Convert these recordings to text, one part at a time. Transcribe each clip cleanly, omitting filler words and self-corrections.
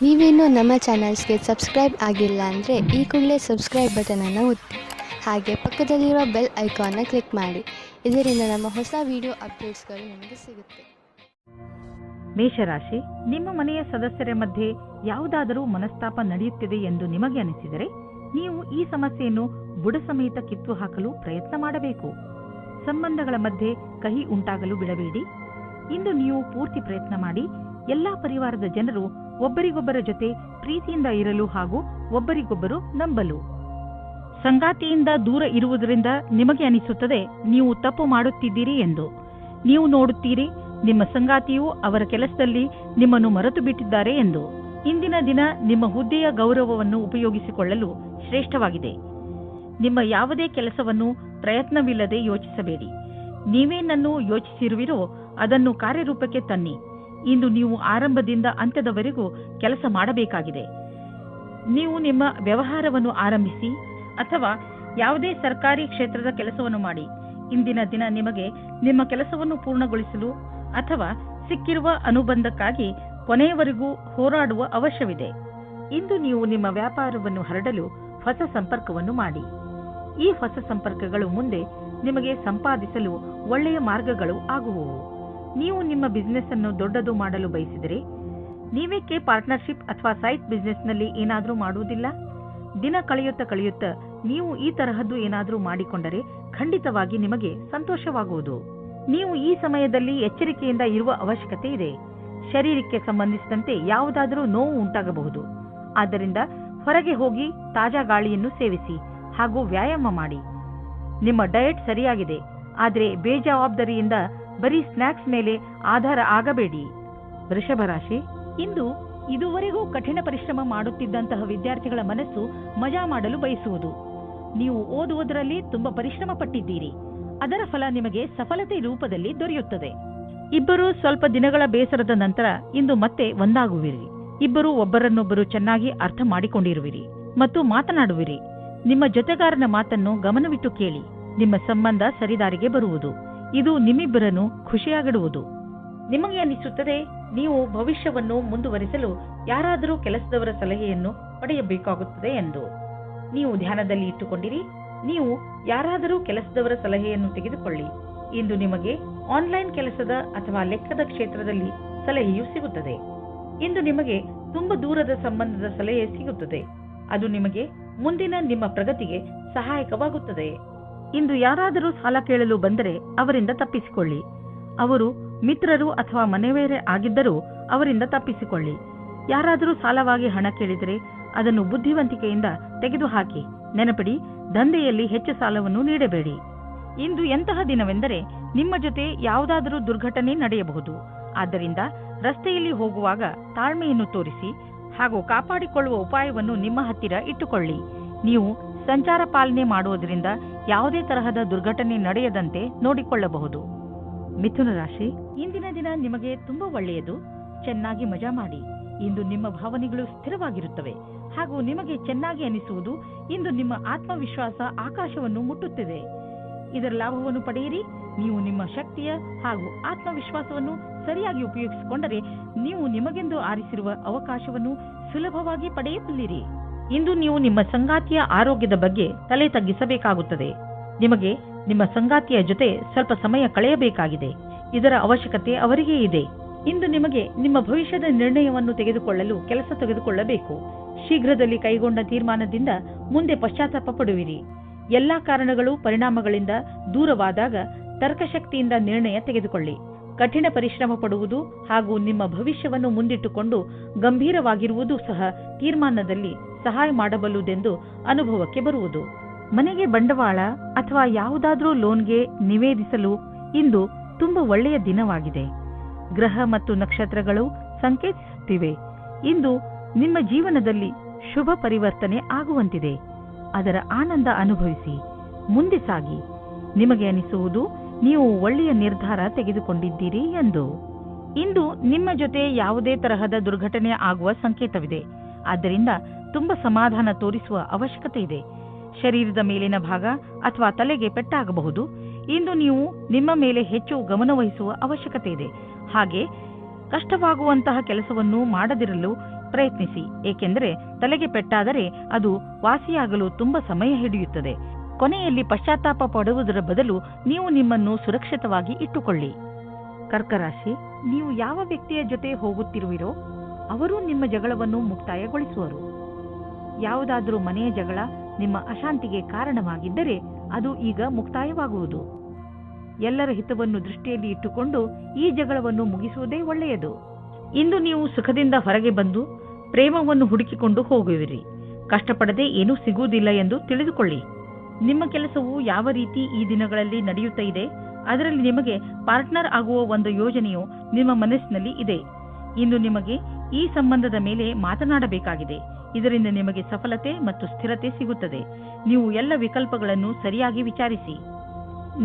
ನೀವೇನೂ ನಮ್ಮ ಚಾನಲ್ಸ್ಗೆ ಸಬ್ಸ್ಕ್ರೈಬ್ ಆಗಿಲ್ಲ ಅಂದರೆ ಈ ಕೂಡಲೇ ಸಬ್ಸ್ಕ್ರೈಬ್ ಬಟನನ್ನು ಒತ್ತಿ ಹಾಗೆ ಪಕ್ಕದಲ್ಲಿರೋ ಬೆಲ್ ಐಕಾನ್ನ ಕ್ಲಿಕ್ ಮಾಡಿ. ಇದರಿಂದ ನಮ್ಮ ಹೊಸ ವಿಡಿಯೋ ಅಪ್ಡೇಟ್ಸ್ಗಳು ನಿಮಗೆ ಸಿಗುತ್ತೆ. ಮೇಷರಾಶಿ, ನಿಮ್ಮ ಮನೆಯ ಸದಸ್ಯರ ಮಧ್ಯೆ ಯಾವುದಾದರೂ ಮನಸ್ತಾಪ ನಡೆಯುತ್ತಿದೆ ಎಂದು ನಿಮಗೆ ಅನಿಸಿದರೆ ನೀವು ಈ ಸಮಸ್ಯೆಯನ್ನು ಬುಡ ಸಮೇತ ಕಿತ್ತು ಹಾಕಲು ಪ್ರಯತ್ನ ಮಾಡಬೇಕು. ಸಂಬಂಧಗಳ ಮಧ್ಯೆ ಕಹಿ ಉಂಟಾಗಲು ಬಿಡಬೇಡಿ. ಇಂದು ನೀವು ಪೂರ್ತಿ ಪ್ರಯತ್ನ ಮಾಡಿ ಎಲ್ಲಾ ಪರಿವಾರದ ಜನರು ಒಬ್ಬರಿಗೊಬ್ಬರ ಜೊತೆ ಪ್ರೀತಿಯಿಂದ ಇರಲು ಹಾಗೂ ಒಬ್ಬರಿಗೊಬ್ಬರು ನಂಬಲು. ಸಂಗಾತಿಯಿಂದ ದೂರ ಇರುವುದರಿಂದ ನಿಮಗೆ ಅನಿಸುತ್ತದೆ ನೀವು ತಪ್ಪು ಮಾಡುತ್ತಿದ್ದೀರಿ ಎಂದು. ನೀವು ನೋಡುತ್ತೀರಿ ನಿಮ್ಮ ಸಂಗಾತಿಯು ಅವರ ಕೆಲಸದಲ್ಲಿ ನಿಮ್ಮನ್ನು ಮರೆತು ಬಿಟ್ಟಿದ್ದಾರೆ ಎಂದು. ಇಂದಿನ ದಿನ ನಿಮ್ಮ ಹುದ್ದೆಯ ಗೌರವವನ್ನು ಉಪಯೋಗಿಸಿಕೊಳ್ಳಲು ಶ್ರೇಷ್ಠವಾಗಿದೆ. ನಿಮ್ಮ ಯಾವುದೇ ಕೆಲಸವನ್ನು ಪ್ರಯತ್ನವಿಲ್ಲದೆ ಯೋಚಿಸಬೇಡಿ. ನೀವೇನನ್ನು ಯೋಚಿಸಿರುವಿರೋ ಅದನ್ನು ಕಾರ್ಯರೂಪಕ್ಕೆ ತನ್ನಿ. ಇಂದು ನೀವು ಆರಂಭದಿಂದ ಅಂತ್ಯದವರೆಗೂ ಕೆಲಸ ಮಾಡಬೇಕಾಗಿದೆ. ನೀವು ನಿಮ್ಮ ವ್ಯವಹಾರವನ್ನು ಆರಂಭಿಸಿ ಅಥವಾ ಯಾವುದೇ ಸರ್ಕಾರಿ ಕ್ಷೇತ್ರದ ಕೆಲಸವನ್ನು ಮಾಡಿ. ಇಂದಿನ ದಿನ ನಿಮಗೆ ನಿಮ್ಮ ಕೆಲಸವನ್ನು ಪೂರ್ಣಗೊಳಿಸಲು ಅಥವಾ ಸಿಕ್ಕಿರುವ ಅನುಬಂಧಕ್ಕಾಗಿ ಕೊನೆಯವರೆಗೂ ಹೋರಾಡುವ ಅವಶ್ಯವಿದೆ. ಇಂದು ನೀವು ನಿಮ್ಮ ವ್ಯಾಪಾರವನ್ನು ಹರಡಲು ಹೊಸ ಸಂಪರ್ಕವನ್ನು ಮಾಡಿ. ಈ ಹೊಸ ಸಂಪರ್ಕಗಳು ಮುಂದೆ ನಿಮಗೆ ಸಂಪಾದಿಸಲು ಒಳ್ಳೆಯ ಮಾರ್ಗಗಳು ಆಗುವವು. ನೀವು ನಿಮ್ಮ ಬಿಸಿನೆಸ್ ಅನ್ನು ದೊಡ್ಡದು ಮಾಡಲು ಬಯಸಿದರೆ ನೀವೇಕೆ ಪಾರ್ಟ್ನರ್ಶಿಪ್ ಅಥವಾ ಸೈಟ್ ಬಿಸಿನೆಸ್ನಲ್ಲಿ ಏನಾದರೂ ಮಾಡುವುದಿಲ್ಲ? ದಿನ ಕಳೆಯುತ್ತಾ ನೀವು ಈ ತರಹದ್ದು ಏನಾದರೂ ಮಾಡಿಕೊಂಡರೆ ಖಂಡಿತವಾಗಿ ನಿಮಗೆ ಸಂತೋಷವಾಗುವುದು. ನೀವು ಈ ಸಮಯದಲ್ಲಿ ಎಚ್ಚರಿಕೆಯಿಂದ ಇರುವ ಅವಶ್ಯಕತೆ ಇದೆ. ಶರೀರಕ್ಕೆ ಸಂಬಂಧಿಸಿದಂತೆ ಯಾವುದಾದರೂ ನೋವು ಉಂಟಾಗಬಹುದು. ಆದ್ದರಿಂದ ಹೊರಗೆ ಹೋಗಿ ತಾಜಾ ಗಾಳಿಯನ್ನು ಸೇವಿಸಿ ಹಾಗೂ ವ್ಯಾಯಾಮ ಮಾಡಿ. ನಿಮ್ಮ ಡಯಟ್ ಸರಿಯಾಗಿದೆ, ಆದರೆ ಬೇಜವಾಬ್ದಾರಿಯಿಂದ ಬರೀ ಸ್ನ್ಯಾಕ್ಸ್ ಮೇಲೆ ಆಧಾರ ಆಗಬೇಡಿ. ವೃಷಭ ರಾಶಿ, ಇಂದು ಇದುವರೆಗೂ ಕಠಿಣ ಪರಿಶ್ರಮ ಮಾಡುತ್ತಿದ್ದಂತಹ ವಿದ್ಯಾರ್ಥಿಗಳ ಮನಸ್ಸು ಮಜಾ ಮಾಡಲು ಬಯಸುವುದು. ನೀವು ಓದುವುದರಲ್ಲಿ ತುಂಬಾ ಪರಿಶ್ರಮ ಪಟ್ಟಿದ್ದೀರಿ. ಅದರ ಫಲ ನಿಮಗೆ ಸಫಲತೆ ರೂಪದಲ್ಲಿ ದೊರೆಯುತ್ತದೆ. ಇಬ್ಬರು ಸ್ವಲ್ಪ ದಿನಗಳ ಬೇಸರದ ನಂತರ ಇಂದು ಮತ್ತೆ ಒಂದಾಗುವಿರಿ. ಇಬ್ಬರು ಒಬ್ಬರನ್ನೊಬ್ಬರು ಚೆನ್ನಾಗಿ ಅರ್ಥ ಮಾಡಿಕೊಂಡಿರುವಿರಿ ಮತ್ತು ಮಾತನಾಡುವಿರಿ. ನಿಮ್ಮ ಜೊತೆಗಾರನ ಮಾತನ್ನು ಗಮನವಿಟ್ಟು ಕೇಳಿ. ನಿಮ್ಮ ಸಂಬಂಧ ಸರಿದಾರಿಗೆ ಬರುವುದು. ಇದು ನಿಮ್ಮಿಬ್ಬರನ್ನು ಖುಷಿಯಾಗಿಡುವುದು. ನಿಮಗೆ ಅನಿಸುತ್ತದೆ ನೀವು ಭವಿಷ್ಯವನ್ನು ಮುಂದುವರಿಸಲು ಯಾರಾದರೂ ಕೆಲಸದವರ ಸಲಹೆಯನ್ನು ಪಡೆಯಬೇಕಾಗುತ್ತದೆ ಎಂದು. ನೀವು ಧ್ಯಾನದಲ್ಲಿ ಇಟ್ಟುಕೊಂಡಿರಿ. ನೀವು ಯಾರಾದರೂ ಕೆಲಸದವರ ಸಲಹೆಯನ್ನು ತೆಗೆದುಕೊಳ್ಳಿ. ಇಂದು ನಿಮಗೆ ಆನ್ಲೈನ್ ಕೆಲಸದ ಅಥವಾ ಲೆಕ್ಕದ ಕ್ಷೇತ್ರದಲ್ಲಿ ಸಲಹೆಯು ಸಿಗುತ್ತದೆ. ಇಂದು ನಿಮಗೆ ತುಂಬ ದೂರದ ಸಂಬಂಧದ ಸಲಹೆ ಸಿಗುತ್ತದೆ. ಅದು ನಿಮಗೆ ಮುಂದಿನ ನಿಮ್ಮ ಪ್ರಗತಿಗೆ ಸಹಾಯಕವಾಗುತ್ತದೆ. ಇಂದು ಯಾರಾದರೂ ಸಾಲ ಕೇಳಲು ಬಂದರೆ ಅವರಿಂದ ತಪ್ಪಿಸಿಕೊಳ್ಳಿ. ಅವರು ಮಿತ್ರರು ಅಥವಾ ಮನೆಯವರೇ ಆಗಿದ್ದರೂ ಅವರಿಂದ ತಪ್ಪಿಸಿಕೊಳ್ಳಿ. ಯಾರಾದರೂ ಸಾಲವಾಗಿ ಹಣ ಕೇಳಿದರೆ ಅದನ್ನು ಬುದ್ಧಿವಂತಿಕೆಯಿಂದ ತೆಗೆದುಹಾಕಿ. ನೆನಪಿಡಿ, ದಂಧೆಯಲ್ಲಿ ಹೆಚ್ಚು ಸಾಲವನ್ನು ನೀಡಬೇಡಿ. ಇಂದು ಎಂತಹ ದಿನವೆಂದರೆ ನಿಮ್ಮ ಜೊತೆ ಯಾವುದಾದರೂ ದುರ್ಘಟನೆ ನಡೆಯಬಹುದು. ಆದ್ದರಿಂದ ರಸ್ತೆಯಲ್ಲಿ ಹೋಗುವಾಗ ತಾಳ್ಮೆಯನ್ನು ತೋರಿಸಿ ಹಾಗೂ ಕಾಪಾಡಿಕೊಳ್ಳುವ ಉಪಾಯವನ್ನು ನಿಮ್ಮ ಹತ್ತಿರ ಇಟ್ಟುಕೊಳ್ಳಿ. ನೀವು ಸಂಚಾರ ಪಾಲನೆ ಮಾಡುವುದರಿಂದ ಯಾವುದೇ ತರಹದ ದುರ್ಘಟನೆ ನಡೆಯದಂತೆ ನೋಡಿಕೊಳ್ಳಬಹುದು. ಮಿಥುನ ರಾಶಿ, ಇಂದಿನ ದಿನ ನಿಮಗೆ ತುಂಬಾ ಒಳ್ಳೆಯದು. ಚೆನ್ನಾಗಿ ಮಜಾ ಮಾಡಿ. ಇಂದು ನಿಮ್ಮ ಭಾವನೆಗಳು ಸ್ಥಿರವಾಗಿರುತ್ತವೆ ಹಾಗೂ ನಿಮಗೆ ಚೆನ್ನಾಗಿ ಅನಿಸುವುದು. ಇಂದು ನಿಮ್ಮ ಆತ್ಮವಿಶ್ವಾಸ ಆಕಾಶವನ್ನು ಮುಟ್ಟುತ್ತಿದೆ. ಇದರ ಲಾಭವನ್ನು ಪಡೆಯಿರಿ. ನೀವು ನಿಮ್ಮ ಶಕ್ತಿಯ ಹಾಗೂ ಆತ್ಮವಿಶ್ವಾಸವನ್ನು ಸರಿಯಾಗಿ ಉಪಯೋಗಿಸಿಕೊಂಡರೆ ನೀವು ನಿಮಗೆಂದು ಆರಿಸಿರುವ ಅವಕಾಶವನ್ನು ಸುಲಭವಾಗಿ ಪಡೆಯಬಲ್ಲಿರಿ. ಇಂದು ನೀವು ನಿಮ್ಮ ಸಂಗಾತಿಯ ಆರೋಗ್ಯದ ಬಗ್ಗೆ ತಲೆ ತಗ್ಗಿಸಬೇಕಾಗುತ್ತದೆ. ನಿಮಗೆ ನಿಮ್ಮ ಸಂಗಾತಿಯ ಜೊತೆ ಸ್ವಲ್ಪ ಸಮಯ ಕಳೆಯಬೇಕಾಗಿದೆ. ಇದರ ಅವಶ್ಯಕತೆ ಅವರಿಗೆ ಇದೆ. ಇಂದು ನಿಮಗೆ ನಿಮ್ಮ ಭವಿಷ್ಯದ ನಿರ್ಣಯವನ್ನು ತೆಗೆದುಕೊಳ್ಳಲು ಕೆಲಸ ತೆಗೆದುಕೊಳ್ಳಬೇಕು. ಶೀಘ್ರದಲ್ಲಿ ಕೈಗೊಂಡ ತೀರ್ಮಾನದಿಂದ ಮುಂದೆ ಪಶ್ಚಾತ್ತಾಪ ಪಡುವಿರಿ. ಎಲ್ಲಾ ಕಾರಣಗಳು ಪರಿಣಾಮಗಳಿಂದ ದೂರವಾದಾಗ ತರ್ಕಶಕ್ತಿಯಿಂದ ನಿರ್ಣಯ ತೆಗೆದುಕೊಳ್ಳಿ. ಕಠಿಣ ಪರಿಶ್ರಮ ಪಡುವುದು ಹಾಗೂ ನಿಮ್ಮ ಭವಿಷ್ಯವನ್ನು ಮುಂದಿಟ್ಟುಕೊಂಡು ಗಂಭೀರವಾಗಿರುವುದು ಸಹ ತೀರ್ಮಾನದಲ್ಲಿ ಸಹಾಯ ಮಾಡಬಲ್ಲುದೆಂದು ಅನುಭವಕ್ಕೆ ಬರುವುದು. ಮನೆಗೆ ಬಂಡವಾಳ ಅಥವಾ ಯಾವುದಾದ್ರೂ ಲೋನ್ಗೆ ನಿವೇದಿಸಲು ಇಂದು ತುಂಬಾ ಒಳ್ಳೆಯ ದಿನವಾಗಿದೆ. ಗ್ರಹ ಮತ್ತು ನಕ್ಷತ್ರಗಳು ಸಂಕೇತಿಸುತ್ತಿವೆ. ಇಂದು ನಿಮ್ಮ ಜೀವನದಲ್ಲಿ ಶುಭ ಪರಿವರ್ತನೆ ಆಗುವಂತಿದೆ. ಅದರ ಆನಂದ ಅನುಭವಿಸಿ ಮುಂದೆ ಸಾಗಿ. ನಿಮಗೆ ಅನಿಸುವುದು ನೀವು ಒಳ್ಳೆಯ ನಿರ್ಧಾರ ತೆಗೆದುಕೊಂಡಿದ್ದೀರಿ ಎಂದು. ಇಂದು ನಿಮ್ಮ ಜೊತೆ ಯಾವುದೇ ತರಹದ ದುರ್ಘಟನೆ ಆಗುವ ಸಂಕೇತವಿದೆ. ಆದ್ದರಿಂದ ತುಂಬಾ ಸಮಾಧಾನ ತೋರಿಸುವ ಅವಶ್ಯಕತೆ ಇದೆ. ಶರೀರದ ಮೇಲಿನ ಭಾಗ ಅಥವಾ ತಲೆಗೆ ಪೆಟ್ಟಾಗಬಹುದು. ಇಂದು ನೀವು ನಿಮ್ಮ ಮೇಲೆ ಹೆಚ್ಚು ಗಮನವಹಿಸುವ ಅವಶ್ಯಕತೆ ಇದೆ. ಹಾಗೆ ಕಷ್ಟವಾಗುವಂತಹ ಕೆಲಸವನ್ನು ಮಾಡದಿರಲು ಪ್ರಯತ್ನಿಸಿ, ಏಕೆಂದರೆ ತಲೆಗೆ ಪೆಟ್ಟಾದರೆ ಅದು ವಾಸಿಯಾಗಲು ತುಂಬಾ ಸಮಯ ಹಿಡಿಯುತ್ತದೆ. ಕೊನೆಯಲ್ಲಿ ಪಶ್ಚಾತ್ತಾಪ ಪಡುವುದರ ಬದಲು ನೀವು ನಿಮ್ಮನ್ನು ಸುರಕ್ಷಿತವಾಗಿ ಇಟ್ಟುಕೊಳ್ಳಿ. ಕರ್ಕರಾಶಿ, ನೀವು ಯಾವ ವ್ಯಕ್ತಿಯ ಜೊತೆ ಹೋಗುತ್ತಿರುವಿರೋ ಅವರು ನಿಮ್ಮ ಜಗಳವನ್ನು ಮುಕ್ತಾಯಗೊಳಿಸುವರು. ಯಾವುದಾದರೂ ಮನೆಯ ಜಗಳ ನಿಮ್ಮ ಅಶಾಂತಿಗೆ ಕಾರಣವಾಗಿದ್ದರೆ ಅದು ಈಗ ಮುಕ್ತಾಯವಾಗುವುದು. ಎಲ್ಲರ ಹಿತವನ್ನು ದೃಷ್ಟಿಯಲ್ಲಿ ಇಟ್ಟುಕೊಂಡು ಈ ಜಗಳವನ್ನು ಮುಗಿಸುವುದೇ ಒಳ್ಳೆಯದು. ಇಂದು ನೀವು ಸುಖದಿಂದ ಹೊರಗೆ ಬಂದು ಪ್ರೇಮವನ್ನು ಹುಡುಕಿಕೊಂಡು ಹೋಗುವಿರಿ. ಕಷ್ಟಪಡದೆ ಏನೂ ಸಿಗುವುದಿಲ್ಲ ಎಂದು ತಿಳಿದುಕೊಳ್ಳಿ. ನಿಮ್ಮ ಕೆಲಸವು ಯಾವ ರೀತಿ ಈ ದಿನಗಳಲ್ಲಿ ನಡೆಯುತ್ತಾ ಇದೆ, ಅದರಲ್ಲಿ ನಿಮಗೆ ಪಾರ್ಟ್ನರ್ ಆಗುವ ಒಂದು ಯೋಜನೆಯು ನಿಮ್ಮ ಮನಸ್ಸಿನಲ್ಲಿ ಇದೆ. ಇಂದು ನಿಮಗೆ ಈ ಸಂಬಂಧದ ಮೇಲೆ ಮಾತನಾಡಬೇಕಾಗಿದೆ. ಇದರಿಂದ ನಿಮಗೆ ಸಫಲತೆ ಮತ್ತು ಸ್ಥಿರತೆ ಸಿಗುತ್ತದೆ. ನೀವು ಎಲ್ಲ ವಿಕಲ್ಪಗಳನ್ನು ಸರಿಯಾಗಿ ವಿಚಾರಿಸಿ.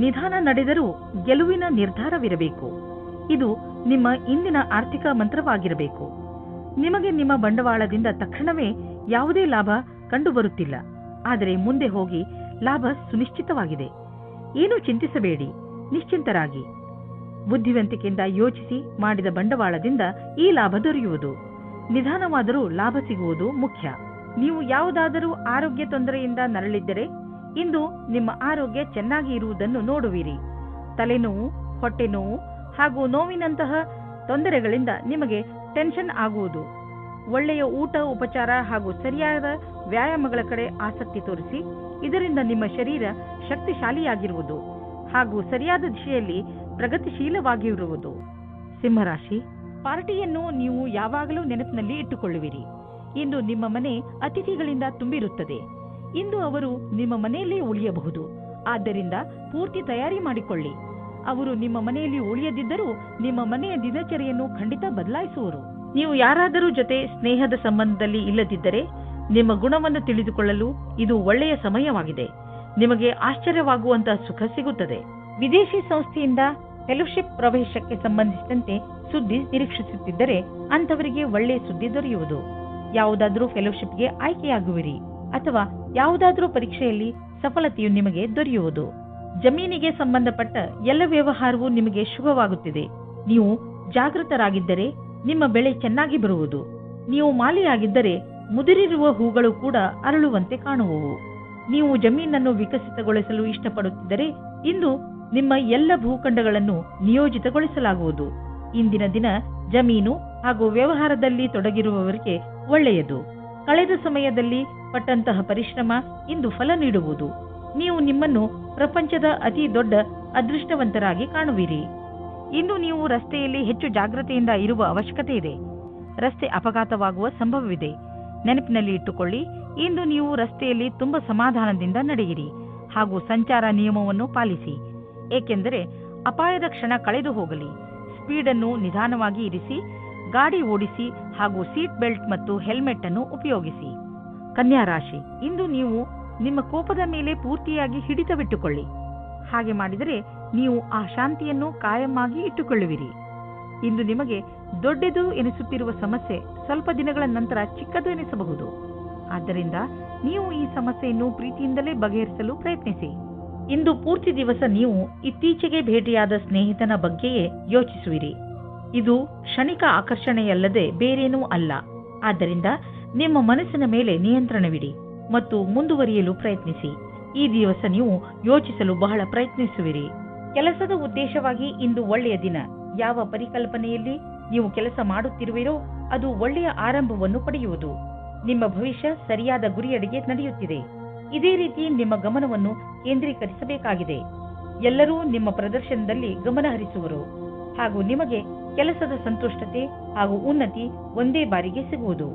ನಿಧಾನ ನಡೆದರೂ ಗೆಲುವಿನ ನಿರ್ಧಾರವಿರಬೇಕು. ಇದು ನಿಮ್ಮ ಇಂದಿನ ಆರ್ಥಿಕ ಮಂತ್ರವಾಗಿರಬೇಕು. ನಿಮಗೆ ನಿಮ್ಮ ಬಂಡವಾಳದಿಂದ ತಕ್ಷಣವೇ ಯಾವುದೇ ಲಾಭ ಕಂಡುಬರುತ್ತಿಲ್ಲ, ಆದರೆ ಮುಂದೆ ಹೋಗಿ ಲಾಭ ಸುನಿಶ್ಚಿತವಾಗಿದೆ. ಏನೂ ಚಿಂತಿಸಬೇಡಿ, ನಿಶ್ಚಿಂತರಾಗಿ. ಬುದ್ಧಿವಂತಿಕೆಯಿಂದ ಯೋಚಿಸಿ ಮಾಡಿದ ಬಂಡವಾಳದಿಂದ ಈ ಲಾಭ ದೊರೆಯುವುದು. ನಿಧಾನವಾದರೂ ಲಾಭ ಸಿಗುವುದು ಮುಖ್ಯ. ನೀವು ಯಾವುದಾದರೂ ಆರೋಗ್ಯ ತೊಂದರೆಯಿಂದ ನರಳಿದ್ದರೆ ಇಂದು ನಿಮ್ಮ ಆರೋಗ್ಯ ಚೆನ್ನಾಗಿ ಇರುವುದನ್ನು ನೋಡುವಿರಿ. ತಲೆನೋವು, ಹೊಟ್ಟೆ ನೋವು ಹಾಗೂ ನೋವಿನಂತಹ ತೊಂದರೆಗಳಿಂದ ನಿಮಗೆ ಟೆನ್ಷನ್ ಆಗುವುದು. ಒಳ್ಳೆಯ ಊಟ, ಉಪಚಾರ ಹಾಗೂ ಸರಿಯಾದ ವ್ಯಾಯಾಮಗಳ ಕಡೆ ಆಸಕ್ತಿ ತೋರಿಸಿ. ಇದರಿಂದ ನಿಮ್ಮ ಶರೀರ ಶಕ್ತಿಶಾಲಿಯಾಗಿರುವುದು ಹಾಗೂ ಸರಿಯಾದ ದಿಶೆಯಲ್ಲಿ ಪ್ರಗತಿಶೀಲವಾಗಿರುವುದು. ಸಿಂಹರಾಶಿ, ಪಾರ್ಟಿಯನ್ನು ನೀವು ಯಾವಾಗಲೂ ನೆನಪಿನಲ್ಲಿ ಇಟ್ಟುಕೊಳ್ಳುವಿರಿ. ಇಂದು ನಿಮ್ಮ ಮನೆ ಅತಿಥಿಗಳಿಂದ ತುಂಬಿರುತ್ತದೆ. ಇಂದು ಅವರು ನಿಮ್ಮ ಮನೆಯಲ್ಲೇ ಉಳಿಯಬಹುದು. ಆದ್ದರಿಂದ ಪೂರ್ತಿ ತಯಾರಿ ಮಾಡಿಕೊಳ್ಳಿ. ಅವರು ನಿಮ್ಮ ಮನೆಯಲ್ಲಿ ಉಳಿಯದಿದ್ದರೂ ನಿಮ್ಮ ಮನೆಯ ದಿನಚರಿಯನ್ನು ಖಂಡಿತ ಬದಲಾಯಿಸುವರು. ನೀವು ಯಾರಾದರೂ ಜೊತೆ ಸ್ನೇಹದ ಸಂಬಂಧದಲ್ಲಿ ಇಲ್ಲದಿದ್ದರೆ ನಿಮ್ಮ ಗುಣವನ್ನು ತಿಳಿದುಕೊಳ್ಳಲು ಇದು ಒಳ್ಳೆಯ ಸಮಯವಾಗಿದೆ. ನಿಮಗೆ ಆಶ್ಚರ್ಯವಾಗುವಂತಹ ಸುಖ ಸಿಗುತ್ತದೆ. ವಿದೇಶಿ ಸಂಸ್ಥೆಯಿಂದ ಫೆಲೋಶಿಪ್ ಪ್ರವೇಶಕ್ಕೆ ಸಂಬಂಧಿಸಿದಂತೆ ಸುದ್ದಿ ನಿರೀಕ್ಷಿಸುತ್ತಿದ್ದರೆ ಅಂಥವರಿಗೆ ಒಳ್ಳೆಯ ಸುದ್ದಿ ದೊರೆಯುವುದು. ಯಾವುದಾದರೂ ಫೆಲೋಶಿಪ್ಗೆ ಆಯ್ಕೆಯಾಗುವಿರಿ ಅಥವಾ ಯಾವುದಾದರೂ ಪರೀಕ್ಷೆಯಲ್ಲಿ ಸಫಲತೆಯು ನಿಮಗೆ ದೊರೆಯುವುದು. ಜಮೀನಿಗೆ ಸಂಬಂಧಪಟ್ಟ ಎಲ್ಲ ವ್ಯವಹಾರವೂ ನಿಮಗೆ ಶುಭವಾಗುತ್ತಿದೆ. ನೀವು ಜಾಗೃತರಾಗಿದ್ದರೆ ನಿಮ್ಮ ಬೆಳೆ ಚೆನ್ನಾಗಿ ಬರುವುದು. ನೀವು ಮಾಲಿಯಾಗಿದ್ದರೆ ಮುದುರಿರುವ ಹೂಗಳು ಕೂಡ ಅರಳುವಂತೆ ಕಾಣುವವು. ನೀವು ಜಮೀನನ್ನು ವಿಕಸಿತಗೊಳಿಸಲು ಇಷ್ಟಪಡುತ್ತಿದ್ದರೆ ಇಂದು ನಿಮ್ಮ ಎಲ್ಲ ಭೂಖಂಡಗಳನ್ನು ನಿಯೋಜಿತಗೊಳಿಸಲಾಗುವುದು. ಇಂದಿನ ದಿನ ಜಮೀನು ಹಾಗೂ ವ್ಯವಹಾರದಲ್ಲಿ ತೊಡಗಿರುವವರಿಗೆ ಒಳ್ಳೆಯದು. ಕಳೆದ ಸಮಯದಲ್ಲಿ ಪಟ್ಟಂತಹ ಪರಿಶ್ರಮ ಇಂದು ಫಲ ನೀಡುವುದು. ನೀವು ನಿಮ್ಮನ್ನು ಪ್ರಪಂಚದ ಅತಿ ದೊಡ್ಡ ಅದೃಷ್ಟವಂತರಾಗಿ ಕಾಣುವಿರಿ. ಇಂದು ನೀವು ರಸ್ತೆಯಲ್ಲಿ ಹೆಚ್ಚು ಜಾಗ್ರತೆಯಿಂದ ಇರುವ ಅವಶ್ಯಕತೆ ಇದೆ. ರಸ್ತೆ ಅಪಘಾತವಾಗುವ ಸಂಭವವಿದೆ. ನೆನಪಿನಲ್ಲಿ ಇಟ್ಟುಕೊಳ್ಳಿ, ಇಂದು ನೀವು ರಸ್ತೆಯಲ್ಲಿ ತುಂಬಾ ಸಮಾಧಾನದಿಂದ ನಡೆಯಿರಿ ಹಾಗೂ ಸಂಚಾರ ನಿಯಮವನ್ನು ಪಾಲಿಸಿ. ಏಕೆಂದರೆ ಅಪಾಯದ ಕ್ಷಣ ಕಳೆದು ಹೋಗಲಿ. ಸ್ಪೀಡನ್ನು ನಿಧಾನವಾಗಿ ಇರಿಸಿ, ಗಾಡಿ ಓಡಿಸಿ ಹಾಗೂ ಸೀಟ್ ಬೆಲ್ಟ್ ಮತ್ತು ಹೆಲ್ಮೆಟ್ ಅನ್ನು ಉಪಯೋಗಿಸಿ. ಕನ್ಯಾ ರಾಶಿ, ಇಂದು ನೀವು ನಿಮ್ಮ ಕೋಪದ ಮೇಲೆ ಪೂರ್ತಿಯಾಗಿ ಹಿಡಿತವಿಟ್ಟುಕೊಳ್ಳಿ. ಹಾಗೆ ಮಾಡಿದರೆ ನೀವು ಆ ಶಾಂತಿಯನ್ನು ಕಾಯಮಾಗಿ ಇಟ್ಟುಕೊಳ್ಳುವಿರಿ. ಇಂದು ನಿಮಗೆ ದೊಡ್ಡದು ಎನಿಸುತ್ತಿರುವ ಸಮಸ್ಯೆ ಸ್ವಲ್ಪ ದಿನಗಳ ನಂತರ ಚಿಕ್ಕದು ಎನಿಸಬಹುದು. ಆದ್ದರಿಂದ ನೀವು ಈ ಸಮಸ್ಯೆಯನ್ನು ಪ್ರೀತಿಯಿಂದಲೇ ಬಗೆಹರಿಸಲು ಪ್ರಯತ್ನಿಸಿ. ಇಂದು ಪೂರ್ತಿ ದಿವಸ ನೀವು ಇತ್ತೀಚೆಗೆ ಭೇಟಿಯಾದ ಸ್ನೇಹಿತನ ಬಗ್ಗೆಯೇ ಯೋಚಿಸುವಿರಿ. ಇದು ಕ್ಷಣಿಕ ಆಕರ್ಷಣೆಯಲ್ಲದೆ ಬೇರೇನೂ ಅಲ್ಲ. ಆದ್ದರಿಂದ ನಿಮ್ಮ ಮನಸ್ಸಿನ ಮೇಲೆ ನಿಯಂತ್ರಣವಿಡಿ ಮತ್ತು ಮುಂದುವರಿಯಲು ಪ್ರಯತ್ನಿಸಿ. ಈ ದಿವಸ ನೀವು ಯೋಚಿಸಲು ಬಹಳ ಪ್ರಯತ್ನಿಸುವಿರಿ. ಕೆಲಸದ ಉದ್ದೇಶವಾಗಿ ಇಂದು ಒಳ್ಳೆಯ ದಿನ. ಯಾವ ಪರಿಕಲ್ಪನೆಯಲ್ಲಿ ನೀವು ಕೆಲಸ ಮಾಡುತ್ತಿರುವಿರೋ ಅದು ಒಳ್ಳೆಯ ಆರಂಭವನ್ನು ಪಡೆಯುವುದು. ನಿಮ್ಮ ಭವಿಷ್ಯ ಸರಿಯಾದ ಗುರಿಯೆಡೆಗೆ ನಡೆಯುತ್ತಿದೆ. ಇದೇ ರೀತಿ ನಿಮ್ಮ ಗಮನವನ್ನು ಕೇಂದ್ರೀಕರಿಸಬೇಕಾಗಿದೆ. ಎಲ್ಲರೂ ನಿಮ್ಮ ಪ್ರದರ್ಶನದಲ್ಲಿ ಗಮನ ಹರಿಸುವರು ಹಾಗೂ ನಿಮಗೆ ಕೆಲಸದ ಸಂತುಷ್ಟತೆ ಹಾಗೂ ಉನ್ನತಿ ಒಂದೇ ಬಾರಿಗೆ ಸಿಗುವುದು.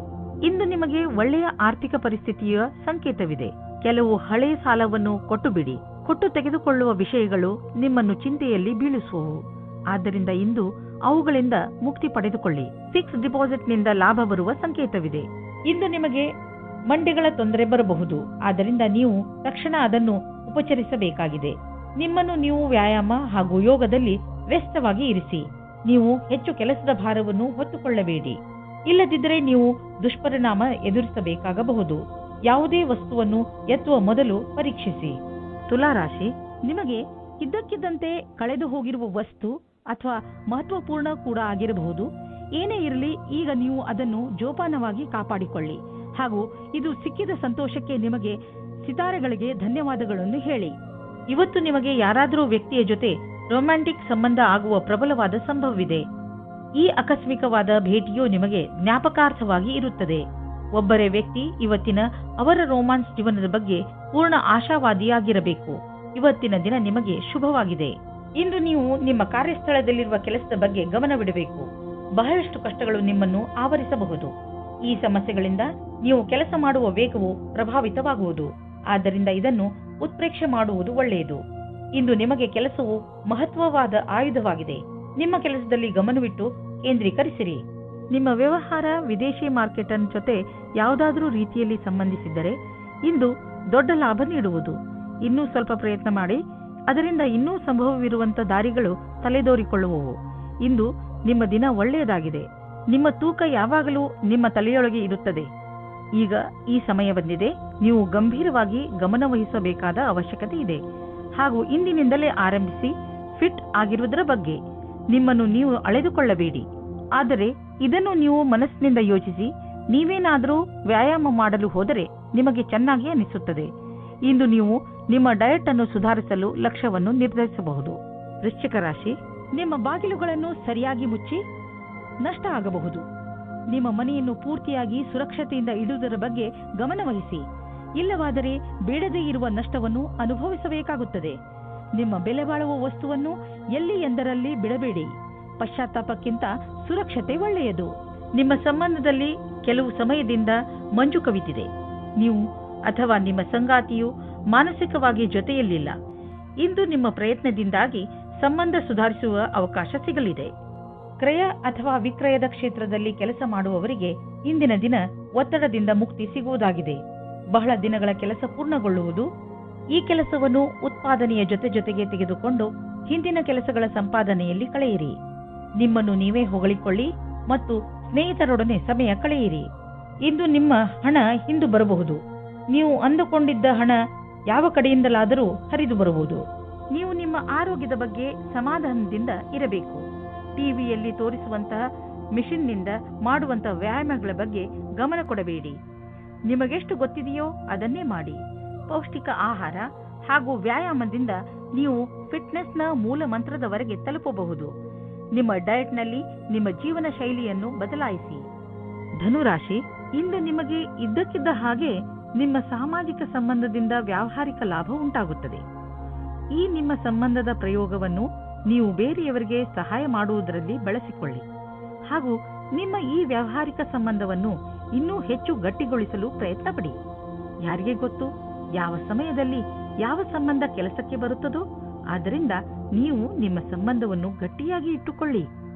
ಇಂದು ನಿಮಗೆ ಒಳ್ಳೆಯ ಆರ್ಥಿಕ ಪರಿಸ್ಥಿತಿಯ ಸಂಕೇತವಿದೆ. ಕೆಲವು ಹಳೆಯ ಸಾಲವನ್ನು ಕೊಟ್ಟು ಬಿಡಿ. ಕೊಟ್ಟು ತೆಗೆದುಕೊಳ್ಳುವ ವಿಷಯಗಳು ನಿಮ್ಮನ್ನು ಚಿಂತೆಯಲ್ಲಿ ಬೀಳಿಸುವವು. ಆದ್ದರಿಂದ ಇಂದು ಅವುಗಳಿಂದ ಮುಕ್ತಿ ಪಡೆದುಕೊಳ್ಳಿ. ಫಿಕ್ಸ್ ಡಿಪಾಸಿಟ್ನಿಂದ ಲಾಭ ಬರುವ ಸಂಕೇತವಿದೆ. ಇಂದು ನಿಮಗೆ ಮಂಡಿಗಳ ತೊಂದರೆ ಬರಬಹುದು. ಆದ್ದರಿಂದ ನೀವು ತಕ್ಷಣ ಅದನ್ನು ಉಪಚರಿಸಬೇಕಾಗಿದೆ. ನಿಮ್ಮನ್ನು ನೀವು ವ್ಯಾಯಾಮ ಹಾಗೂ ಯೋಗದಲ್ಲಿ ವ್ಯಸ್ತವಾಗಿ ಇರಿಸಿ. ನೀವು ಹೆಚ್ಚು ಕೆಲಸದ ಭಾರವನ್ನು ಹೊತ್ತುಕೊಳ್ಳಬೇಡಿ. ಇಲ್ಲದಿದ್ದರೆ ನೀವು ದುಷ್ಪರಿಣಾಮ ಎದುರಿಸಬೇಕಾಗಬಹುದು. ಯಾವುದೇ ವಸ್ತುವನ್ನು ಎತ್ತುವ ಮೊದಲು ಪರೀಕ್ಷಿಸಿ. ತುಲಾರಾಶಿ, ನಿಮಗೆ ಇದ್ದಕ್ಕಿದ್ದಂತೆ ಕಳೆದು ಹೋಗಿರುವ ವಸ್ತು ಅಥವಾ ಮಹತ್ವಪೂರ್ಣ ಕೂಡ ಆಗಿರಬಹುದು. ಏನೇ ಇರಲಿ, ಈಗ ನೀವು ಅದನ್ನು ಜೋಪಾನವಾಗಿ ಕಾಪಾಡಿಕೊಳ್ಳಿ ಹಾಗೂ ಇದು ಸಿಕ್ಕಿದ ಸಂತೋಷಕ್ಕೆ ನಿಮಗೆ ಸಿತಾರೆಗಳಿಗೆ ಧನ್ಯವಾದಗಳನ್ನು ಹೇಳಿ. ಇವತ್ತು ನಿಮಗೆ ಯಾರಾದರೂ ವ್ಯಕ್ತಿಯ ಜೊತೆ ರೊಮ್ಯಾಂಟಿಕ್ ಸಂಬಂಧ ಆಗುವ ಪ್ರಬಲವಾದ ಸಂಭವವಿದೆ. ಈ ಆಕಸ್ಮಿಕವಾದ ಭೇಟಿಯು ನಿಮಗೆ ಜ್ಞಾಪಕಾರ್ಥವಾಗಿ ಇರುತ್ತದೆ. ಒಬ್ಬರೇ ವ್ಯಕ್ತಿ ಇವತ್ತಿನ ಅವರ ರೋಮಾನ್ಸ್ ಜೀವನದ ಬಗ್ಗೆ ಪೂರ್ಣ ಆಶಾವಾದಿಯಾಗಿರಬೇಕು. ಇವತ್ತಿನ ದಿನ ನಿಮಗೆ ಶುಭವಾಗಿದೆ. ಇಂದು ನೀವು ನಿಮ್ಮ ಕಾರ್ಯಸ್ಥಳದಲ್ಲಿರುವ ಕೆಲಸದ ಬಗ್ಗೆ ಗಮನವಿಡಬೇಕು. ಬಹಳಷ್ಟು ಕಷ್ಟಗಳು ನಿಮ್ಮನ್ನು ಆವರಿಸಬಹುದು. ಈ ಸಮಸ್ಯೆಗಳಿಂದ ನೀವು ಕೆಲಸ ಮಾಡುವ ವೇಗವು ಪ್ರಭಾವಿತವಾಗುವುದು. ಆದ್ದರಿಂದ ಇದನ್ನು ಉತ್ಪ್ರೇಕ್ಷೆ ಮಾಡುವುದು ಒಳ್ಳೆಯದು. ಇಂದು ನಿಮಗೆ ಕೆಲಸವು ಮಹತ್ವವಾದ ಆಯುಧವಾಗಿದೆ. ನಿಮ್ಮ ಕೆಲಸದಲ್ಲಿ ಗಮನವಿಟ್ಟು ಕೇಂದ್ರೀಕರಿಸಿರಿ. ನಿಮ್ಮ ವ್ಯವಹಾರ ವಿದೇಶಿ ಮಾರ್ಕೆಟ್ ಜೊತೆ ಯಾವುದಾದರೂ ರೀತಿಯಲ್ಲಿ ಸಂಬಂಧಿಸಿದ್ದರೆ ಇಂದು ದೊಡ್ಡ ಲಾಭ ನೀಡುವುದು. ಇನ್ನೂ ಸ್ವಲ್ಪ ಪ್ರಯತ್ನ ಮಾಡಿ, ಅದರಿಂದ ಇನ್ನೂ ಸಂಭವವಿರುವಂತ ದಾರಿಗಳು ತಲೆದೋರಿಕೊಳ್ಳುವವು. ಇಂದು ನಿಮ್ಮ ದಿನ ಒಳ್ಳೆಯದಾಗಿದೆ. ನಿಮ್ಮ ತೂಕ ಯಾವಾಗಲೂ ನಿಮ್ಮ ತಲೆಯೊಳಗೆ ಇರುತ್ತದೆ. ಈಗ ಈ ಸಮಯ ಬಂದಿದೆ. ನೀವು ಗಂಭೀರವಾಗಿ ಗಮನವಹಿಸಬೇಕಾದ ಅವಶ್ಯಕತೆ ಇದೆ ಹಾಗೂ ಇಂದಿನಿಂದಲೇ ಆರಂಭಿಸಿ ಫಿಟ್ ಆಗಿರುವುದರ ಬಗ್ಗೆ ನಿಮ್ಮನ್ನು ನೀವು ಅಳೆದುಕೊಳ್ಳಬೇಡಿ. ಆದರೆ ಇದನ್ನು ನೀವು ಮನಸ್ಸಿನಿಂದ ಯೋಚಿಸಿ. ನೀವೇನಾದರೂ ವ್ಯಾಯಾಮ ಮಾಡಲು ಹೋದರೆ ನಿಮಗೆ ಚೆನ್ನಾಗಿ ಅನಿಸುತ್ತದೆ. ಇಂದು ನೀವು ನಿಮ್ಮ ಡಯಟ್ ಅನ್ನು ಸುಧಾರಿಸಲು ಲಕ್ಷ್ಯವನ್ನು ನಿರ್ಧರಿಸಬಹುದು. ವೃಶ್ಚಿಕ ರಾಶಿ, ನಿಮ್ಮ ಬಾಗಿಲುಗಳನ್ನು ಸರಿಯಾಗಿ ಮುಚ್ಚಿ ನಷ್ಟ ಆಗಬಹುದು. ನಿಮ್ಮ ಮನೆಯನ್ನು ಪೂರ್ತಿಯಾಗಿ ಸುರಕ್ಷತೆಯಿಂದ ಇಡುವುದರ ಬಗ್ಗೆ ಗಮನವಹಿಸಿ. ಇಲ್ಲವಾದರೆ ಬೇಡದೇ ಇರುವ ನಷ್ಟವನ್ನು ಅನುಭವಿಸಬೇಕಾಗುತ್ತದೆ. ನಿಮ್ಮ ಬೆಲೆ ಬಾಳುವ ವಸ್ತುವನ್ನು ಎಲ್ಲಿ ಎಂದರಲ್ಲಿ ಬಿಡಬೇಡಿ. ಪಶ್ಚಾತ್ತಾಪಕ್ಕಿಂತ ಸುರಕ್ಷತೆ ಒಳ್ಳೆಯದು. ನಿಮ್ಮ ಸಂಬಂಧದಲ್ಲಿ ಕೆಲವು ಸಮಯದಿಂದ ಮಂಜು ಕವಿತಿದೆ. ನೀವು ಅಥವಾ ನಿಮ್ಮ ಸಂಗಾತಿಯು ಮಾನಸಿಕವಾಗಿ ಜೊತೆಯಲ್ಲಿಲ್ಲ. ಇಂದು ನಿಮ್ಮ ಪ್ರಯತ್ನದಿಂದಾಗಿ ಸಂಬಂಧ ಸುಧಾರಿಸುವ ಅವಕಾಶ ಸಿಗಲಿದೆ. ಕ್ರಯ ಅಥವಾ ವಿಕ್ರಯದ ಕ್ಷೇತ್ರದಲ್ಲಿ ಕೆಲಸ ಮಾಡುವವರಿಗೆ ಇಂದಿನ ದಿನ ಒತ್ತಡದಿಂದ ಮುಕ್ತಿ ಸಿಗುವುದಾಗಿದೆ. ಬಹಳ ದಿನಗಳ ಕೆಲಸ ಪೂರ್ಣಗೊಳ್ಳುವುದು. ಈ ಕೆಲಸವನ್ನು ಉತ್ಪಾದನೆಯ ಜೊತೆಗೆ ತೆಗೆದುಕೊಂಡು ಹಿಂದಿನ ಕೆಲಸಗಳ ಸಂಪಾದನೆಯಲ್ಲಿ ಕಳೆಯಿರಿ. ನಿಮ್ಮನ್ನು ನೀವೇ ಹೊಗಳಿಕೊಳ್ಳಿ ಮತ್ತು ಸ್ನೇಹಿತರೊಡನೆ ಸಮಯ ಕಳೆಯಿರಿ. ಇಂದು ನಿಮ್ಮ ಹಣ ಹಿಂದು ಬರಬಹುದು. ನೀವು ಅಂದುಕೊಂಡಿದ್ದ ಹಣ ಯಾವ ಕಡೆಯಿಂದಲಾದರೂ ಹರಿದು ಬರುವುದು. ನೀವು ನಿಮ್ಮ ಆರೋಗ್ಯದ ಬಗ್ಗೆ ಸಮಾಧಾನದಿಂದ ಇರಬೇಕು. ಟಿವಿಯಲ್ಲಿ ತೋರಿಸುವಂತಹ ಮಿಷನ್ನಿಂದ ಮಾಡುವಂತಹ ವ್ಯಾಯಾಮಗಳ ಬಗ್ಗೆ ಗಮನ ಕೊಡಬೇಡಿ. ನಿಮಗೆಷ್ಟು ಗೊತ್ತಿದೆಯೋ ಅದನ್ನೇ ಮಾಡಿ. ಪೌಷ್ಟಿಕ ಆಹಾರ ಹಾಗೂ ವ್ಯಾಯಾಮದಿಂದ ನೀವು ಫಿಟ್ನೆಸ್ನ ಮೂಲ ಮಂತ್ರದವರೆಗೆ ತಲುಪಬಹುದು. ನಿಮ್ಮ ಡಯಟ್ನಲ್ಲಿ ನಿಮ್ಮ ಜೀವನ ಶೈಲಿಯನ್ನು ಬದಲಾಯಿಸಿ. ಧನುರಾಶಿ, ಇಂದು ನಿಮಗೆ ಇದ್ದಕ್ಕಿದ್ದ ಹಾಗೆ ನಿಮ್ಮ ಸಾಮಾಜಿಕ ಸಂಬಂಧದಿಂದ ವ್ಯಾವಹಾರಿಕ ಲಾಭ ಉಂಟಾಗುತ್ತದೆ. ಈ ನಿಮ್ಮ ಸಂಬಂಧದ ಪ್ರಯೋಗವನ್ನು ನೀವು ಬೇರೆಯವರಿಗೆ ಸಹಾಯ ಮಾಡುವುದರಲ್ಲಿ ಬಳಸಿಕೊಳ್ಳಿ ಹಾಗೂ ನಿಮ್ಮ ಈ ವ್ಯಾವಹಾರಿಕ ಸಂಬಂಧವನ್ನು ಇನ್ನೂ ಹೆಚ್ಚು ಗಟ್ಟಿಗೊಳಿಸಲು ಪ್ರಯತ್ನ ಪಡಿ. ಯಾರಿಗೆ ಗೊತ್ತು ಯಾವ ಸಮಯದಲ್ಲಿ ಯಾವ ಸಂಬಂಧ ಕೆಲಸಕ್ಕೆ ಬರುತ್ತದೋ. ಆದ್ದರಿಂದ ನೀವು ನಿಮ್ಮ ಸಂಬಂಧವನ್ನು ಗಟ್ಟಿಯಾಗಿ ಇಟ್ಟುಕೊಳ್ಳಿ.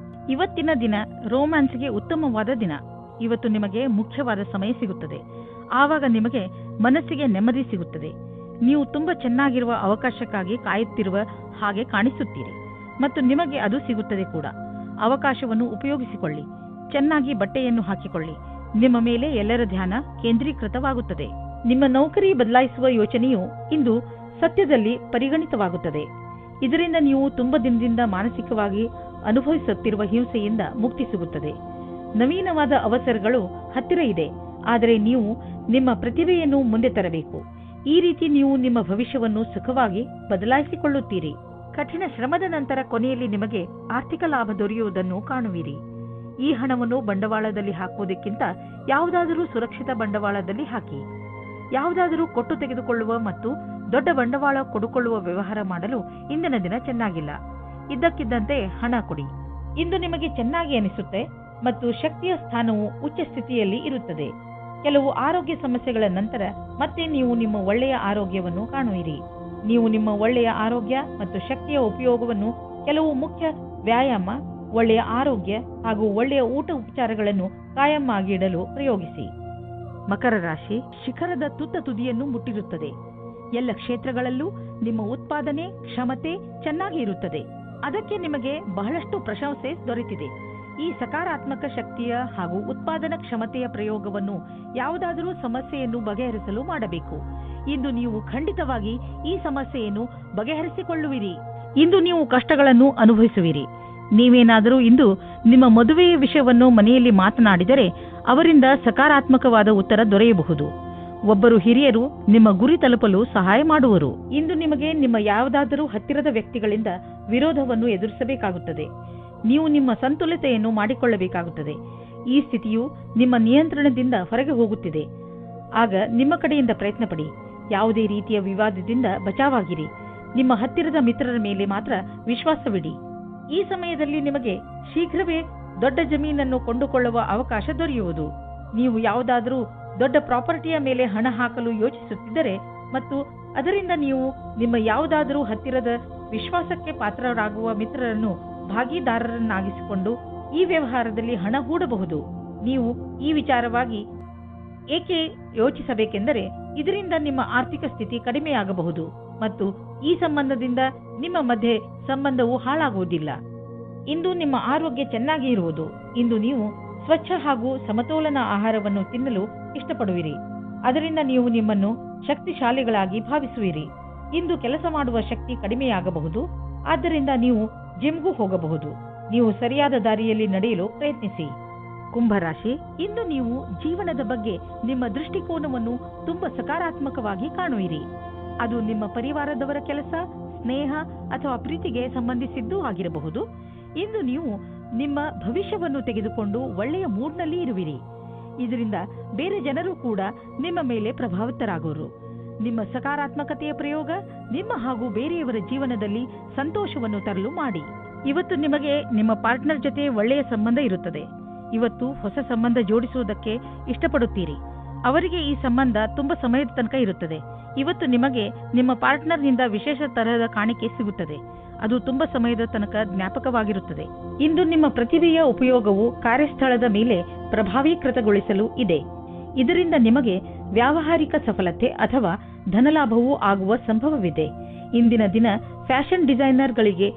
ಇವತ್ತಿನ ದಿನ ರೋಮ್ಯಾನ್ಸ್ಗೆ ಉತ್ತಮವಾದ ದಿನ. ಇವತ್ತು ನಿಮಗೆ ಮುಖ್ಯವಾದ ಸಮಯ ಸಿಗುತ್ತದೆ. ಆವಾಗ ನಿಮಗೆ ಮನಸ್ಸಿಗೆ ನೆಮ್ಮದಿ ಸಿಗುತ್ತದೆ. ನೀವು ತುಂಬಾ ಚೆನ್ನಾಗಿರುವ ಅವಕಾಶಕ್ಕಾಗಿ ಕಾಯುತ್ತಿರುವ ಹಾಗೆ ಕಾಣಿಸುತ್ತೀರಿ ಮತ್ತು ನಿಮಗೆ ಅದು ಸಿಗುತ್ತದೆ ಕೂಡ. ಅವಕಾಶವನ್ನು ಉಪಯೋಗಿಸಿಕೊಳ್ಳಿ. ಚೆನ್ನಾಗಿ ಬಟ್ಟೆಯನ್ನು ಹಾಕಿಕೊಳ್ಳಿ. ನಿಮ್ಮ ಮೇಲೆ ಎಲ್ಲರ ಧ್ಯಾನ ಕೇಂದ್ರೀಕೃತವಾಗುತ್ತದೆ. ನಿಮ್ಮ ನೌಕರಿ ಬದಲಾಯಿಸುವ ಯೋಚನೆಯು ಇಂದು ಸತ್ಯದಲ್ಲಿ ಪರಿಗಣಿತವಾಗುತ್ತದೆ. ಇದರಿಂದ ನೀವು ತುಂಬ ದಿನದಿಂದ ಮಾನಸಿಕವಾಗಿ ಅನುಭವಿಸುತ್ತಿರುವ ಹಿಂಸೆಯಿಂದ ಮುಕ್ತಿ ಸಿಗುತ್ತದೆ. ನವೀನವಾದ ಅವಸರಗಳು ಹತ್ತಿರ ಇದೆ, ಆದರೆ ನೀವು ನಿಮ್ಮ ಪ್ರತಿಭೆಯನ್ನು ಮುಂದೆ ತರಬೇಕು. ಈ ರೀತಿ ನೀವು ನಿಮ್ಮ ಭವಿಷ್ಯವನ್ನು ಸುಖವಾಗಿ ಬದಲಾಯಿಸಿಕೊಳ್ಳುತ್ತೀರಿ. ಕಠಿಣ ಶ್ರಮದ ನಂತರ ಕೊನೆಯಲ್ಲಿ ನಿಮಗೆ ಆರ್ಥಿಕ ಲಾಭ ದೊರೆಯುವುದನ್ನು ಕಾಣುವಿರಿ. ಈ ಹಣವನ್ನು ಬಂಡವಾಳದಲ್ಲಿ ಹಾಕುವುದಕ್ಕಿಂತ ಯಾವುದಾದರೂ ಸುರಕ್ಷಿತ ಬಂಡವಾಳದಲ್ಲಿ ಹಾಕಿ. ಯಾವುದಾದರೂ ಕೊಟ್ಟು ತೆಗೆದುಕೊಳ್ಳುವ ಮತ್ತು ದೊಡ್ಡ ಬಂಡವಾಳ ಕೊಡುಕೊಳ್ಳುವ ವ್ಯವಹಾರ ಮಾಡಲು ಇಂದಿನ ದಿನ ಚೆನ್ನಾಗಿಲ್ಲ. ಇದ್ದಕ್ಕಿದ್ದಂತೆ ಹಣ ಕೊಡಿ. ಇಂದು ನಿಮಗೆ ಚೆನ್ನಾಗಿ ಅನಿಸುತ್ತೆ ಮತ್ತು ಶಕ್ತಿಯ ಸ್ಥಾನವು ಉಚ್ಚ ಸ್ಥಿತಿಯಲ್ಲಿ ಇರುತ್ತದೆ. ಕೆಲವು ಆರೋಗ್ಯ ಸಮಸ್ಯೆಗಳ ನಂತರ ಮತ್ತೆ ನೀವು ನಿಮ್ಮ ಒಳ್ಳೆಯ ಆರೋಗ್ಯವನ್ನು ಕಾಣುವಿರಿ. ನೀವು ನಿಮ್ಮ ಒಳ್ಳೆಯ ಆರೋಗ್ಯ ಮತ್ತು ಶಕ್ತಿಯ ಉಪಯೋಗವನ್ನು ಕೆಲವು ಮುಖ್ಯ ವ್ಯಾಯಾಮ, ಒಳ್ಳೆಯ ಆರೋಗ್ಯ ಹಾಗೂ ಒಳ್ಳೆಯ ಊಟ ಉಪಚಾರಗಳನ್ನು ಕಾಯಂ ಆಗಿ ಇಡಲು ಪ್ರಯೋಗಿಸಿ. ಮಕರ ರಾಶಿ, ಶಿಖರದ ತುತ್ತ ತುದಿಯನ್ನು ಮುಟ್ಟಿರುತ್ತದೆ. ಎಲ್ಲ ಕ್ಷೇತ್ರಗಳಲ್ಲೂ ನಿಮ್ಮ ಉತ್ಪಾದನೆ ಕ್ಷಮತೆ ಚೆನ್ನಾಗಿ ಇರುತ್ತದೆ. ಅದಕ್ಕೆ ನಿಮಗೆ ಬಹಳಷ್ಟು ಪ್ರಶಂಸೆ ದೊರೆತಿದೆ. ಈ ಸಕಾರಾತ್ಮಕ ಶಕ್ತಿಯ ಹಾಗೂ ಉತ್ಪಾದನಾ ಕ್ಷಮತೆಯ ಪ್ರಯೋಗವನ್ನು ಯಾವುದಾದರೂ ಸಮಸ್ಯೆಯನ್ನು ಬಗೆಹರಿಸಲು ಮಾಡಬೇಕು. ಇಂದು ನೀವು ಖಂಡಿತವಾಗಿ ಈ ಸಮಸ್ಯೆಯನ್ನು ಬಗೆಹರಿಸಿಕೊಳ್ಳುವಿರಿ. ಇಂದು ನೀವು ಕಷ್ಟಗಳನ್ನು ಅನುಭವಿಸುವಿರಿ. ನೀವೇನಾದರೂ ಇಂದು ನಿಮ್ಮ ಮದುವೆಯ ವಿಷಯವನ್ನು ಮನೆಯಲ್ಲಿ ಮಾತನಾಡಿದರೆ ಅವರಿಂದ ಸಕಾರಾತ್ಮಕವಾದ ಉತ್ತರ ದೊರೆಯಬಹುದು. ಒಬ್ಬರು ಹಿರಿಯರು ನಿಮ್ಮ ಗುರಿ ತಲುಪಲು ಸಹಾಯ ಮಾಡುವರು. ಇಂದು ನಿಮಗೆ ನಿಮ್ಮ ಯಾವುದಾದರೂ ಹತ್ತಿರದ ವ್ಯಕ್ತಿಗಳಿಂದ ವಿರೋಧವನ್ನು ಎದುರಿಸಬೇಕಾಗುತ್ತದೆ. ನೀವು ನಿಮ್ಮ ಸಂತುಲಿತೆಯನ್ನು ಮಾಡಿಕೊಳ್ಳಬೇಕಾಗುತ್ತದೆ. ಈ ಸ್ಥಿತಿಯು ನಿಮ್ಮ ನಿಯಂತ್ರಣದಿಂದ ಹೊರಗೆ ಹೋಗುತ್ತಿದೆ. ಆಗ ನಿಮ್ಮ ಕಡೆಯಿಂದ ಪ್ರಯತ್ನ ಪಡಿ. ಯಾವುದೇ ರೀತಿಯ ವಿವಾದದಿಂದ ಬಚಾವಾಗಿರಿ. ನಿಮ್ಮ ಹತ್ತಿರದ ಮಿತ್ರರ ಮೇಲೆ ಮಾತ್ರ ವಿಶ್ವಾಸವಿಡಿ. ಈ ಸಮಯದಲ್ಲಿ ನಿಮಗೆ ಶೀಘ್ರವೇ ದೊಡ್ಡ ಜಮೀನನ್ನು ಕೊಂಡುಕೊಳ್ಳುವ ಅವಕಾಶ ದೊರೆಯುವುದು. ನೀವು ಯಾವುದಾದರೂ ದೊಡ್ಡ ಪ್ರಾಪರ್ಟಿಯ ಮೇಲೆ ಹಣ ಹಾಕಲು ಯೋಚಿಸುತ್ತಿದ್ದರೆ ಮತ್ತು ಅದರಿಂದ ನೀವು ನಿಮ್ಮ ಯಾವುದಾದರೂ ಹತ್ತಿರದ ವಿಶ್ವಾಸಕ್ಕೆ ಪಾತ್ರರಾಗುವ ಮಿತ್ರರನ್ನು ಭಾಗಿದಾರರನ್ನಾಗಿಸಿಕೊಂಡು ಈ ವ್ಯವಹಾರದಲ್ಲಿ ಹಣ ಹೂಡಬಹುದು. ನೀವು ಈ ವಿಚಾರವಾಗಿ ಏಕೆ ಯೋಚಿಸಬೇಕೆಂದರೆ ಇದರಿಂದ ನಿಮ್ಮ ಆರ್ಥಿಕ ಸ್ಥಿತಿ ಕಡಿಮೆಯಾಗಬಹುದು ಮತ್ತು ಈ ಸಂಬಂಧದಿಂದ ನಿಮ್ಮ ಮಧ್ಯೆ ಸಂಬಂಧವು ಹಾಳಾಗುವುದಿಲ್ಲ. ಇಂದು ನಿಮ್ಮ ಆರೋಗ್ಯ ಚೆನ್ನಾಗಿ ಇರುವುದು. ಇಂದು ನೀವು ಸ್ವಚ್ಛ ಹಾಗೂ ಸಮತೋಲನ ಆಹಾರವನ್ನು ತಿನ್ನಲು ಇಷ್ಟಪಡುವಿರಿ. ಅದರಿಂದ ನೀವು ನಿಮ್ಮನ್ನು ಶಕ್ತಿಶಾಲಿಗಳಾಗಿ ಭಾವಿಸುವಿರಿ. ಇಂದು ಕೆಲಸ ಮಾಡುವ ಶಕ್ತಿ ಕಡಿಮೆಯಾಗಬಹುದು. ಆದ್ದರಿಂದ ನೀವು ಜಿಮ್ಗೂ ಹೋಗಬಹುದು. ನೀವು ಸರಿಯಾದ ದಾರಿಯಲ್ಲಿ ನಡೆಯಲು ಪ್ರಯತ್ನಿಸಿ. ಕುಂಭರಾಶಿ, ಇಂದು ನೀವು ಜೀವನದ ಬಗ್ಗೆ ನಿಮ್ಮ ದೃಷ್ಟಿಕೋನವನ್ನು ತುಂಬಾ ಸಕಾರಾತ್ಮಕವಾಗಿ ಕಾಣುವಿರಿ. ಅದು ನಿಮ್ಮ ಪರಿವಾರದವರ ಕೆಲಸ, ಸ್ನೇಹ ಅಥವಾ ಪ್ರೀತಿಗೆ ಸಂಬಂಧಿಸಿದ್ದೂ ಆಗಿರಬಹುದು. ಇಂದು ನೀವು ನಿಮ್ಮ ಭವಿಷ್ಯವನ್ನು ತೆಗೆದುಕೊಂಡು ಒಳ್ಳೆಯ ಮೂಡ್ನಲ್ಲಿ ಇರುವಿರಿ. ಇದರಿಂದ ಬೇರೆ ಜನರು ಕೂಡ ನಿಮ್ಮ ಮೇಲೆ ಪ್ರಭಾವಿತರಾಗುವರು. ನಿಮ್ಮ ಸಕಾರಾತ್ಮಕತೆಯ ಪ್ರಯೋಗ ನಿಮ್ಮ ಹಾಗೂ ಬೇರೆಯವರ ಜೀವನದಲ್ಲಿ ಸಂತೋಷವನ್ನು ತರಲು ಮಾಡಿ. ಇವತ್ತು ನಿಮಗೆ ನಿಮ್ಮ ಪಾರ್ಟ್ನರ್ ಜೊತೆ ಒಳ್ಳೆಯ ಸಂಬಂಧ ಇರುತ್ತದೆ. ಇವತ್ತು ಹೊಸ ಸಂಬಂಧ ಜೋಡಿಸುವುದಕ್ಕೆ ಇಷ್ಟಪಡುತ್ತೀರಿ. ಅವರಿಗೆ ಈ ಸಂಬಂಧ ತುಂಬಾ ಸಮಯದ ತನಕ ಇರುತ್ತದೆ. ಇವತ್ತು ನಿಮಗೆ ನಿಮ್ಮ ಪಾರ್ಟ್ನರ್ನಿಂದ ವಿಶೇಷ ತರಹದ ಕಾಣಿಕೆ ಸಿಗುತ್ತದೆ. ಅದು ತುಂಬಾ ಸಮಯದ ತನಕ ಜ್ಞಾಪಕವಾಗಿರುತ್ತದೆ. ಇಂದು ನಿಮ್ಮ ಪ್ರತಿಭೆಯ ಉಪಯೋಗವು ಕಾರ್ಯಸ್ಥಳದ ಮೇಲೆ ಪ್ರಭಾವೀಕೃತಗೊಳಿಸಲು ಇದೆ. ಇದರಿಂದ ನಿಮಗೆ ವ್ಯಾವಹಾರಿಕ ಸಫಲತೆ ಅಥವಾ ಧನಲಾಭವೂ ಆಗುವ ಸಂಭವವಿದೆ. ಇಂದಿನ ದಿನ ಫ್ಯಾಷನ್ ಡಿಸೈನರ್ಗಳಿಗೆ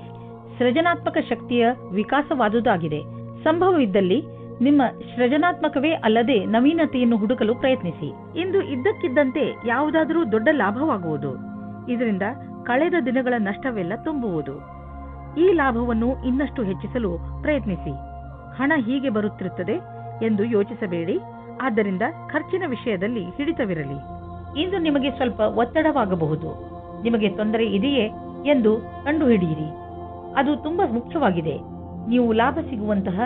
ಸೃಜನಾತ್ಮಕ ಶಕ್ತಿಯ ವಿಕಾಸವಾದುದಾಗಿದೆ. ಸಂಭವವಿದ್ದಲ್ಲಿ ನಿಮ್ಮ ಸೃಜನಾತ್ಮಕವೇ ಅಲ್ಲದೆ ನವೀನತೆಯನ್ನು ಹುಡುಕಲು ಪ್ರಯತ್ನಿಸಿ. ಇಂದು ಇದ್ದಕ್ಕಿದ್ದಂತೆ ಯಾವುದಾದರೂ ದೊಡ್ಡ ಲಾಭವಾಗುವುದು. ಇದರಿಂದ ಕಳೆದ ದಿನಗಳ ನಷ್ಟವೆಲ್ಲ ತುಂಬುವುದು. ಈ ಲಾಭವನ್ನು ಇನ್ನಷ್ಟು ಹೆಚ್ಚಿಸಲು ಪ್ರಯತ್ನಿಸಿ. ಹಣ ಹೀಗೆ ಬರುತ್ತಿರುತ್ತದೆ ಎಂದು ಯೋಚಿಸಬೇಡಿ. ಆದ್ದರಿಂದ ಖರ್ಚಿನ ವಿಷಯದಲ್ಲಿ ಹಿಡಿತವಿರಲಿ. ಇಂದು ನಿಮಗೆ ಸ್ವಲ್ಪ ಒತ್ತಡವಾಗಬಹುದು. ನಿಮಗೆ ತೊಂದರೆ ಇದೆಯೇ ಎಂದು ಕಂಡುಹಿಡಿಯಿರಿ. ಅದು ತುಂಬಾ ಮುಖ್ಯವಾಗಿದೆ. ನೀವು ಲಾಭ ಸಿಗುವಂತಹ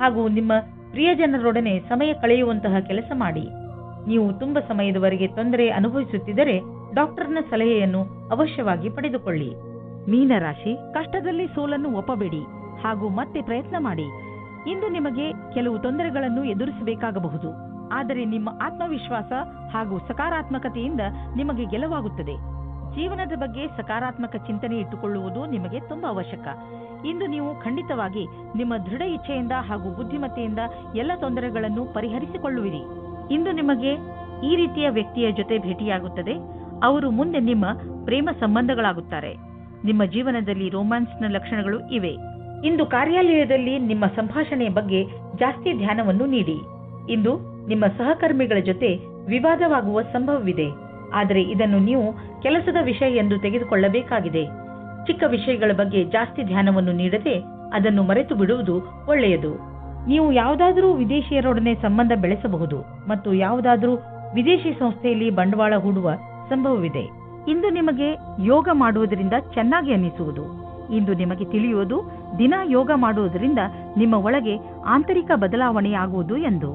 ಹಾಗೂ ನಿಮ್ಮ ಪ್ರಿಯಜನರೊಡನೆ ಸಮಯ ಕಳೆಯುವಂತಹ ಕೆಲಸ ಮಾಡಿ. ನೀವು ತುಂಬಾ ಸಮಯದವರೆಗೆ ತೊಂದರೆ ಅನುಭವಿಸುತ್ತಿದ್ದರೆ ಡಾಕ್ಟರ್ನ ಸಲಹೆಯನ್ನು ಅವಶ್ಯವಾಗಿ ಪಡೆದುಕೊಳ್ಳಿ. ಮೀನರಾಶಿ, ಕಷ್ಟದಲ್ಲಿ ಸೋಲನ್ನು ಒಪ್ಪಬೇಡಿ ಹಾಗೂ ಮತ್ತೆ ಪ್ರಯತ್ನ ಮಾಡಿ. ಇಂದು ನಿಮಗೆ ಕೆಲವು ತೊಂದರೆಗಳನ್ನು ಎದುರಿಸಬೇಕಾಗಬಹುದು. ಆದರೆ ನಿಮ್ಮ ಆತ್ಮವಿಶ್ವಾಸ ಹಾಗೂ ಸಕಾರಾತ್ಮಕತೆಯಿಂದ ನಿಮಗೆ ಗೆಲುವಾಗುತ್ತದೆ. ಜೀವನದ ಬಗ್ಗೆ ಸಕಾರಾತ್ಮಕ ಚಿಂತನೆ ಇಟ್ಟುಕೊಳ್ಳುವುದು ನಿಮಗೆ ತುಂಬಾ ಅವಶ್ಯಕ. ಇಂದು ನೀವು ಖಂಡಿತವಾಗಿ ನಿಮ್ಮ ದೃಢ ಇಚ್ಛೆಯಿಂದ ಹಾಗೂ ಬುದ್ಧಿಮತ್ತೆಯಿಂದ ಎಲ್ಲ ತೊಂದರೆಗಳನ್ನು ಪರಿಹರಿಸಿಕೊಳ್ಳುವಿರಿ. ಇಂದು ನಿಮಗೆ ಈ ರೀತಿಯ ವ್ಯಕ್ತಿಯ ಜೊತೆ ಭೇಟಿಯಾಗುತ್ತದೆ. ಅವರು ಮುಂದೆ ನಿಮ್ಮ ಪ್ರೇಮ ಸಂಬಂಧಗಳಾಗುತ್ತಾರೆ. ನಿಮ್ಮ ಜೀವನದಲ್ಲಿ ರೋಮ್ಯಾನ್ಸ್ನ ಲಕ್ಷಣಗಳು ಇವೆ. ಇಂದು ಕಾರ್ಯಾಲಯದಲ್ಲಿ ನಿಮ್ಮ ಸಂಭಾಷಣೆಯ ಬಗ್ಗೆ ಜಾಸ್ತಿ ಧ್ಯಾನವನ್ನು ನೀಡಿ. ಇಂದು ನಿಮ್ಮ ಸಹಕರ್ಮಿಗಳ ಜೊತೆ ವಿವಾದವಾಗುವ ಸಂಭವವಿದೆ. ಆದರೆ ಇದನ್ನು ನೀವು ಕೆಲಸದ ವಿಷಯ ಎಂದು ತೆಗೆದುಕೊಳ್ಳಬೇಕಾಗಿದೆ. ಚಿಕ್ಕ ವಿಷಯಗಳ ಬಗ್ಗೆ ಜಾಸ್ತಿ ಧ್ಯಾನವನ್ನು ನೀಡದೆ ಅದನ್ನು ಮರೆತು ಬಿಡುವುದು ಒಳ್ಳೆಯದು. ನೀವು ಯಾವುದಾದರೂ ವಿದೇಶಿಯರೊಡನೆ ಸಂಬಂಧ ಬೆಳೆಸಬಹುದು ಮತ್ತು ಯಾವುದಾದರೂ ವಿದೇಶಿ ಸಂಸ್ಥೆಯಲ್ಲಿ ಬಂಡವಾಳ ಹೂಡುವ ಸಂಭವವಿದೆ. ಇಂದು ನಿಮಗೆ ಯೋಗ ಮಾಡುವುದರಿಂದ ಚೆನ್ನಾಗಿ ಅನ್ನಿಸುವುದು. ಇಂದು ನಿಮಗೆ ತಿಳಿಯುವುದು ದಿನ ಯೋಗ ಮಾಡುವುದರಿಂದ ನಿಮ್ಮ ಒಳಗೆ ಆಂತರಿಕ ಬದಲಾವಣೆಯಾಗುವುದು ಎಂದು.